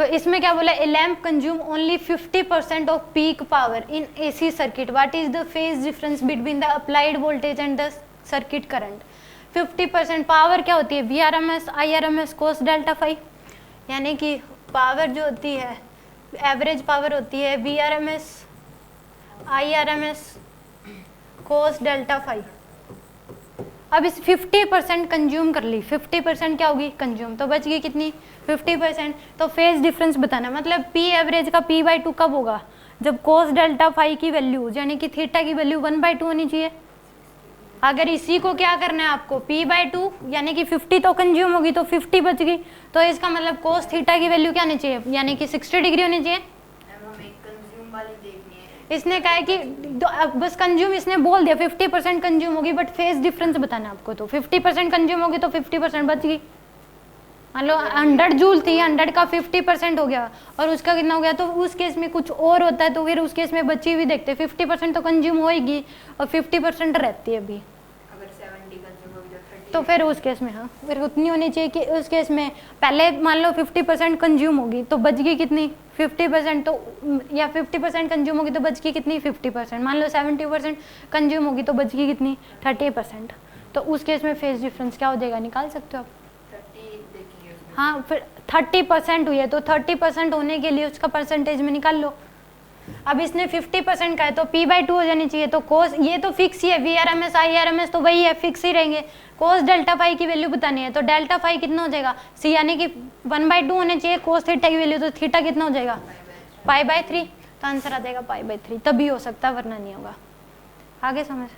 इसमें क्या बोला, a lamp consume only 50% of peak power in AC circuit, what is the phase difference between the applied voltage and the circuit current. 50% power क्या होती है, V R M S I R M S cos delta phi, यानी कि power जो होती है average power होती है V R M S I R M S cos delta phi. अब इस 50% कंज्यूम कर ली, 50% क्या होगी कंज्यूम, तो बच गई कितनी 50%। तो फेज डिफरेंस बताना, मतलब पी एवरेज का p/2 कब होगा, जब कोस डेल्टा फाई की वैल्यू यानी कि थीटा की वैल्यू 1/2 होनी चाहिए। अगर इसी को क्या करना है आपको, p/2 यानी कि 50 तो कंज्यूम होगी तो 50 बच गई, तो इसका मतलब कोस थीटा की वैल्यू क्या होनी चाहिए, यानी कि 60 डिग्री होनी चाहिए। इसने कहा है कि बस कंज्यूम, इसने बोल दिया 50% कंज्यूम होगी, बट फेज डिफरेंस बताना आपको, तो 50% कंज्यूम होगी तो 50% बच गई। मान लो 100 जूल थी, 100 का 50% हो गया और उसका कितना हो गया, तो उस केस में कुछ और होता है, तो फिर उस केस में बची हुई देखते हैं 50% तो कंज्यूम होएगी और 50% रहती है अभी, अगर 70 कंज्यूम होगी तो फिर उस केस में हाँ फिर उतनी होनी चाहिए कि उस केस में पहले मान लो 50% कंज्यूम होगी तो बच गई कितनी 50%, तो या 50% कंज्यूम होगी तो बच गई कितनी 50%, मान लो 70% कंज्यूम होगी तो बच गई कितनी 30%, तो उस केस में फेज डिफरेंस क्या हो जाएगा, निकाल सकते हो आप। हाँ फिर 30% हुई है तो 30% होने के लिए उसका परसेंटेज में निकाल लो। अब इसने 50% का है तो p/2 हो जानी चाहिए, तो कोस ये तो फिक्स ही है, V R M S I R M S तो वही है, फिक्स ही रहेंगे। कोस डेल्टा फाई की वैल्यू बतानी है, तो डेल्टा फाई कितना हो जाएगा सी, यानी कि 1/2 होने चाहिए कोस थीटा की वैल्यू, तो थीटा कितना हो जाएगा π/3, तो आंसर आ जाएगा π/3, तभी हो सकता है वरना नहीं होगा। आगे समझ